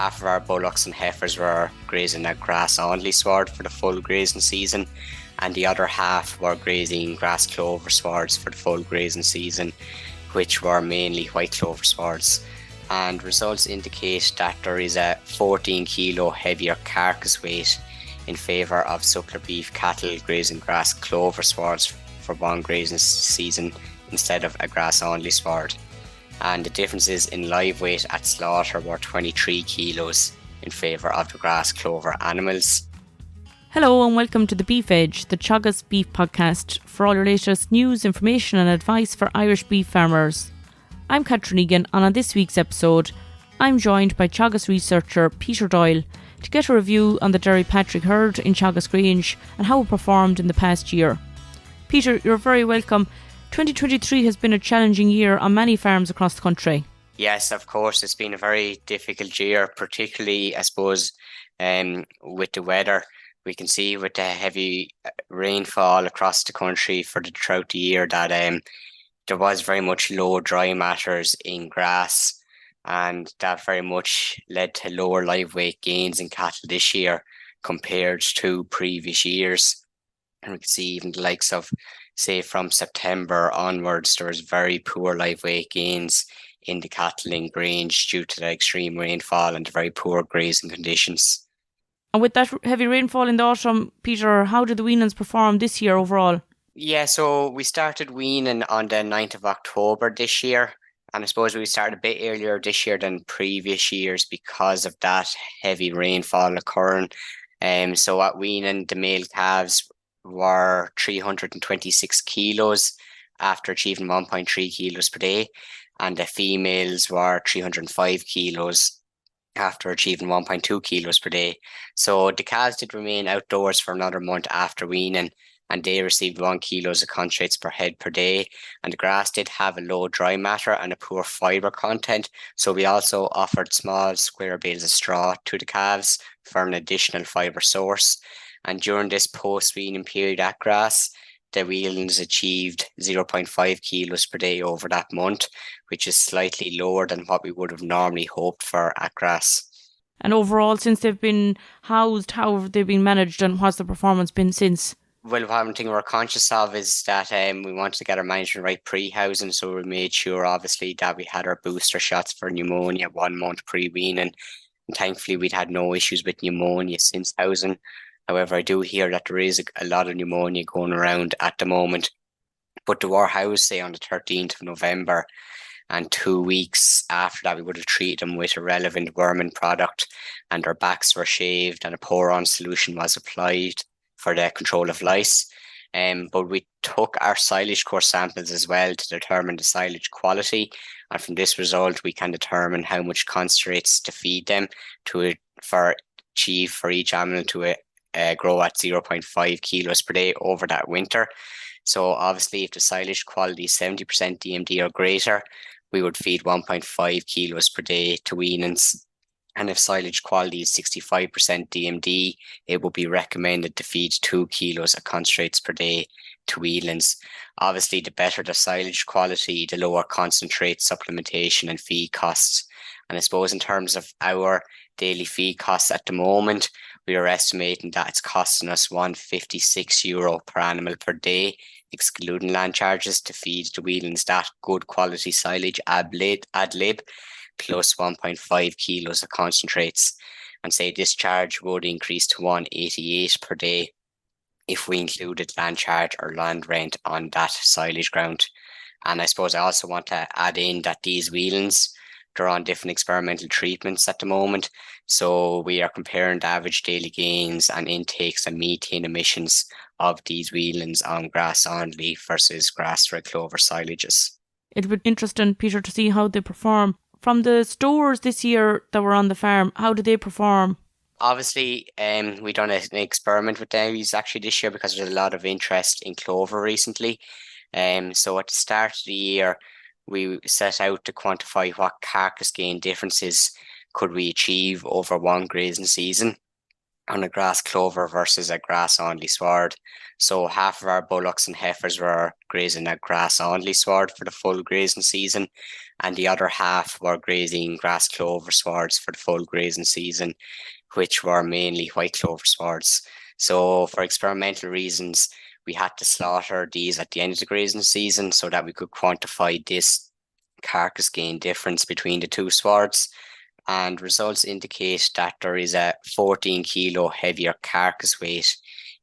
half of our bullocks and heifers were grazing at grass only sward for the full grazing season, and the other half were grazing grass clover swards for the full grazing season, which were mainly white clover swards. And results indicate that there is a 14 kilo heavier carcass weight in favour of suckler beef cattle grazing grass clover swards for one grazing season instead of a grass only sward. And the differences in live weight at slaughter were 23 kilos in favour of the grass clover animals. Hello and welcome to the Beef Edge, the Teagasc Beef Podcast, for all your latest news, information and advice for Irish beef farmers. I'm Catherine Egan, and on this week's episode, I'm joined by Teagasc Researcher Peter Doyle to get a review on the Derrypatrick herd in Teagasc Grange and how it performed in the past year. Peter, you're very welcome. 2023 has been a challenging year on many farms across the country. Yes, of course, it's been a very difficult year, particularly, I suppose, with the weather. We can see with the heavy rainfall across the country throughout the year that there was very much low dry matters in grass, and that very much led to lower live weight gains in cattle this year compared to previous years. And we can see even the likes of, say, from September onwards, there was very poor live weight gains in the cattle in Grange due to the extreme rainfall and the very poor grazing conditions. And with that heavy rainfall in the autumn, Peter, how did the weanlings perform this year overall? Yeah, so we started weaning on the 9th of October this year. And I suppose we started a bit earlier this year than previous years because of that heavy rainfall occurring. So at weaning, the male calves were 326 kilos after achieving 1.3 kilos per day, and the females were 305 kilos after achieving 1.2 kilos per day. So the calves did remain outdoors for another month after weaning, and they received 1 kilo of concentrates per head per day. And the grass did have a low dry matter and a poor fibre content, so we also offered small square bales of straw to the calves for an additional fibre source. And during this post-weaning period at grass, the weanlings achieved 0.5 kilos per day over that month, which is slightly lower than what we would have normally hoped for at grass. And overall, since they've been housed, how have they been managed and what's the performance been since? Well, one thing we're conscious of is that we wanted to get our management right pre-housing, so we made sure, obviously, that we had our booster shots for pneumonia 1 month pre-weaning. And thankfully, we'd had no issues with pneumonia since housing. However, I do hear that there is a lot of pneumonia going around at the moment. But they were housed, say, on the 13th of November, and 2 weeks after that, we would have treated them with a relevant worming product, and their backs were shaved and a pour-on solution was applied for the control of lice. But we took our silage core samples as well to determine the silage quality, and from this result, we can determine how much concentrates to feed them for each animal to grow at 0.5 kilos per day over that winter. So obviously, if the silage quality is 70% DMD or greater, we would feed 1.5 kilos per day to weanlings. And if silage quality is 65% DMD, it would be recommended to feed 2 kilos of concentrates per day to weanlings. Obviously, the better the silage quality, the lower concentrate supplementation and feed costs. And I suppose in terms of our daily feed costs at the moment, we are estimating that it's costing us €156 per animal per day, excluding land charges, to feed the weanlings that good quality silage ad lib, plus 1.5 kilos of concentrates. And say this charge would increase to $188 per day if we included land charge or land rent on that silage ground. And I suppose I also want to add in that these weanlings, they're on different experimental treatments at the moment. So we are comparing the average daily gains and intakes and methane emissions of these weanlings on grass only versus grass-fed clover silages. It would be interesting, Peter, to see how they perform. From the stores this year that were on the farm, how did they perform? Obviously, we done an experiment with these actually this year because there's a lot of interest in clover recently. So at the start of the year, we set out to quantify what carcass gain differences could we achieve over one grazing season. on a grass clover versus a grass only sward. So half of our bullocks and heifers were grazing a grass only sward for the full grazing season, and the other half were grazing grass clover swards for the full grazing season, which were mainly white clover swards. So for experimental reasons, we had to slaughter these at the end of the grazing season so that we could quantify this carcass gain difference between the two swards. And results indicate that there is a 14 kilo heavier carcass weight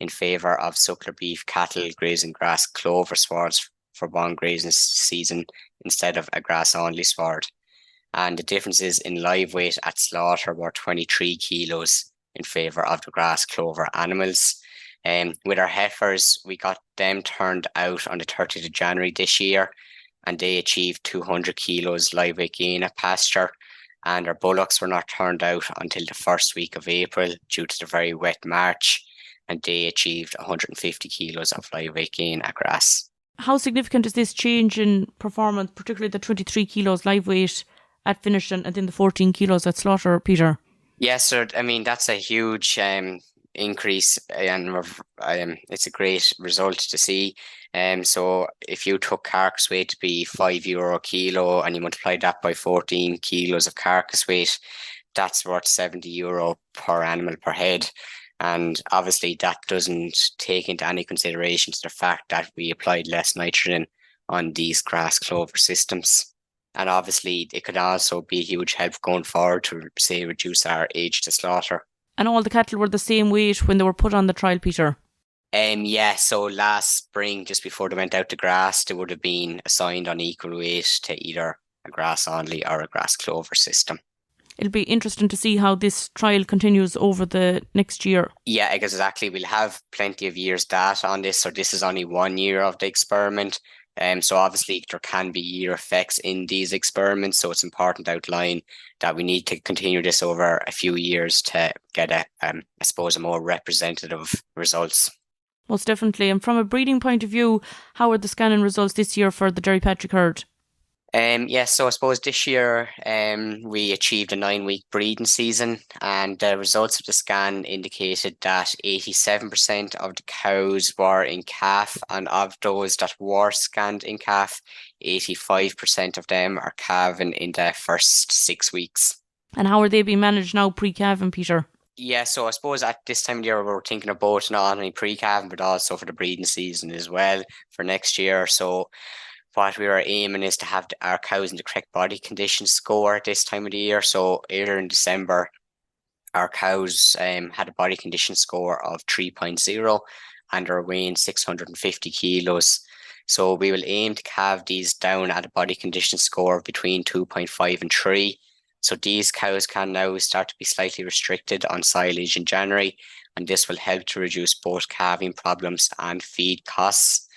in favour of suckler beef cattle grazing grass clover swards for one grazing season instead of a grass only sward. And the differences in live weight at slaughter were 23 kilos in favour of the grass clover animals. With our heifers, we got them turned out on the 30th of January this year, and they achieved 200 kilos live weight gain at pasture. And our bullocks were not turned out until the first week of April due to the very wet March, and they achieved 150 kilos of live weight gain at grass. How significant is this change in performance, particularly the 23 kilos live weight at finish and then the 14 kilos at slaughter, Peter? Yes, sir. I mean, that's a huge increase, and it's a great result to see. So if you took carcass weight to be €5 a kilo and you multiplied that by 14 kilos of carcass weight, that's worth €70 per animal per head. And obviously that doesn't take into any consideration to the fact that we applied less nitrogen on these grass clover systems. And obviously it could also be a huge help going forward to, say, reduce our age to slaughter. And all the cattle were the same weight when they were put on the trial, Peter? Yeah, so last spring, just before they went out to grass, they would have been assigned on equal weight to either a grass only or a grass clover system. It'll be interesting to see how this trial continues over the next year. Yeah, exactly. We'll have plenty of years' data on this, so this is only 1 year of the experiment. So obviously there can be year effects in these experiments, so it's important to outline that we need to continue this over a few years to get I suppose, a more representative results. Most definitely. And from a breeding point of view, how are the scanning results this year for the Derrypatrick herd? So I suppose this year we achieved a 9-week breeding season, and the results of the scan indicated that 87% of the cows were in calf, and of those that were scanned in calf, 85% of them are calving in the first 6 weeks. And how are they being managed now pre-calving, Peter? Yeah, so I suppose at this time of year we're thinking of both not only pre-calving but also for the breeding season as well for next year. So what we were aiming is to have our cows in the correct body condition score at this time of the year. So earlier in December, our cows had a body condition score of 3.0 and are weighing 650 kilos. So we will aim to calve these down at a body condition score between 2.5 and 3. So these cows can now start to be slightly restricted on silage in January, and this will help to reduce both calving problems and feed costs.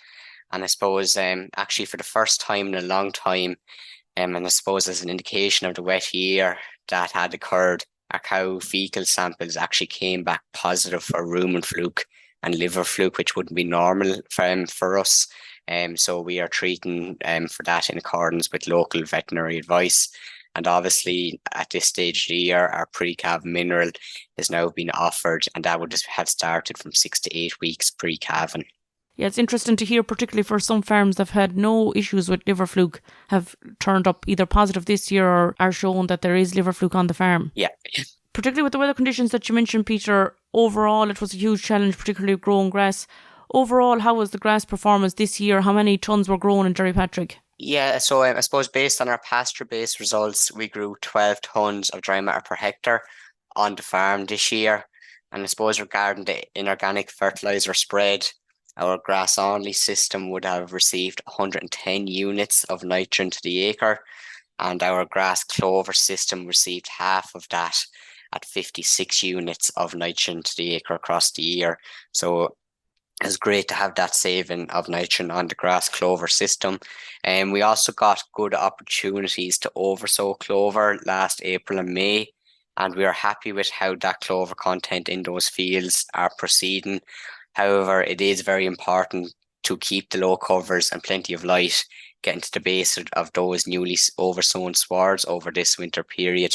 And I suppose actually for the first time in a long time, and I suppose as an indication of the wet year that had occurred, our cow fecal samples actually came back positive for rumen fluke and liver fluke, which wouldn't be normal for us. So we are treating for that in accordance with local veterinary advice. And obviously, at this stage of the year, our pre-calv mineral is now being offered, and that would have started from 6 to 8 weeks pre-calving. Yeah, it's interesting to hear, particularly for some farms that have had no issues with liver fluke, have turned up either positive this year or are shown that there is liver fluke on the farm. Yeah. Particularly with the weather conditions that you mentioned, Peter, overall it was a huge challenge, particularly growing grass. Overall, how was the grass performance this year? How many tonnes were grown in Derrypatrick? Yeah, so I suppose based on our pasture-based results, we grew 12 tonnes of dry matter per hectare on the farm this year. And I suppose regarding the inorganic fertiliser spread, our grass-only system would have received 110 units of nitrogen to the acre, and our grass clover system received half of that at 56 units of nitrogen to the acre across the year. So it's great to have that saving of nitrogen on the grass clover system. And we also got good opportunities to oversow clover last April and May, and we are happy with how that clover content in those fields are proceeding. However, it is very important to keep the low covers and plenty of light getting to the base of those newly oversown swards over this winter period.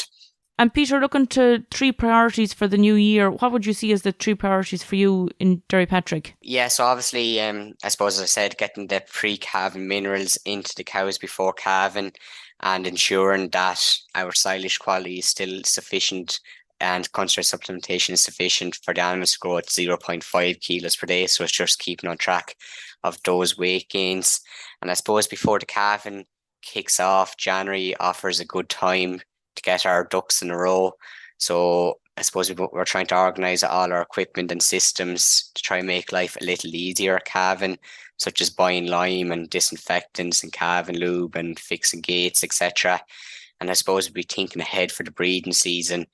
And Peter, looking to 3 priorities for the new year, what would you see as the 3 priorities for you in Derrypatrick? Yeah, so obviously, I suppose as I said, getting the pre-calving minerals into the cows before calving and ensuring that our silage quality is still sufficient and concentrate supplementation is sufficient for the animals to grow at 0.5 kilos per day. So it's just keeping on track of those weight gains. And I suppose before the calving kicks off, January offers a good time to get our ducks in a row. So I suppose we're trying to organise all our equipment and systems to try and make life a little easier calving, such as buying lime and disinfectants and calving lube and fixing gates, etc. And I suppose we'll be thinking ahead for the breeding season.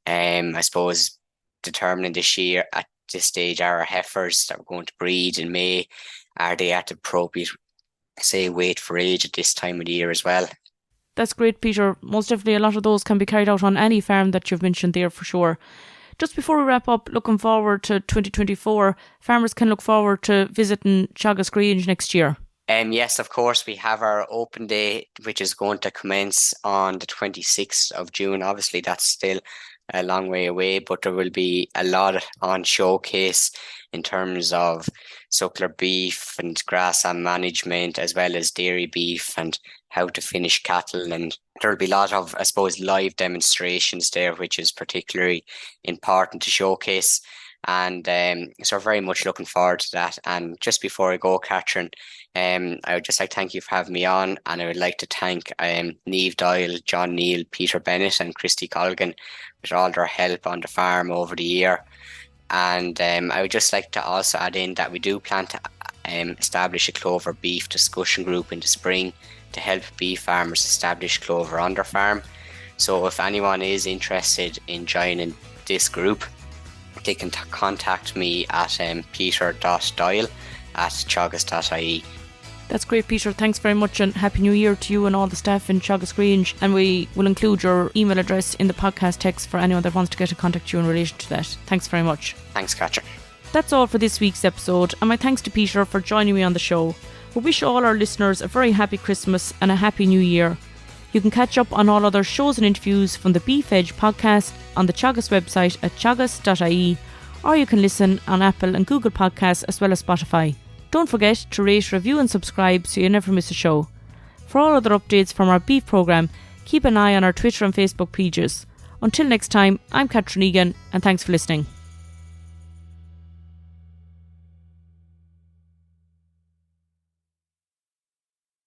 I suppose determining this year at this stage, are our heifers that we're going to breed in May, are they at the appropriate, say, weight for age at this time of the year as well? That's great, Peter. Most definitely a lot of those can be carried out on any farm that you've mentioned there for sure. Just before we wrap up, looking forward to 2024, farmers can look forward to visiting Teagasc Grange next year. Yes, of course, we have our open day, which is going to commence on the 26th of June. Obviously, that's still a long way away, but there will be a lot on showcase in terms of suckler beef and grassland management, as well as dairy beef and how to finish cattle. And there will be a lot of, I suppose, live demonstrations there, which is particularly important to showcase. And so we're very much looking forward to that. And just before I go, Catherine, I would just like to thank you for having me on, and I would like to thank Niamh Doyle, John Neal, Peter Bennett and Christy Colgan for all their help on the farm over the year. And I would just like to also add in that we do plan to establish a clover beef discussion group in the spring to help beef farmers establish clover on their farm. So if anyone is interested in joining this group, they can contact me at peter.doyle@teagasc.ie. That's great, Peter. Thanks very much, and Happy New Year to you and all the staff in Teagasc Grange. And we will include your email address in the podcast text for anyone that wants to get in contact you in relation to that. Thanks very much. Thanks, Catherine. That's all for this week's episode, and my thanks to Peter for joining me on the show. We wish all our listeners a very happy Christmas and a happy New Year. You can catch up on all other shows and interviews from the Beef Edge podcast on the Teagasc website at teagasc.ie, or you can listen on Apple and Google Podcasts as well as Spotify. Don't forget to rate, review and subscribe so you never miss a show. For all other updates from our beef programme, keep an eye on our Twitter and Facebook pages. Until next time, I'm Catherine Egan, and thanks for listening.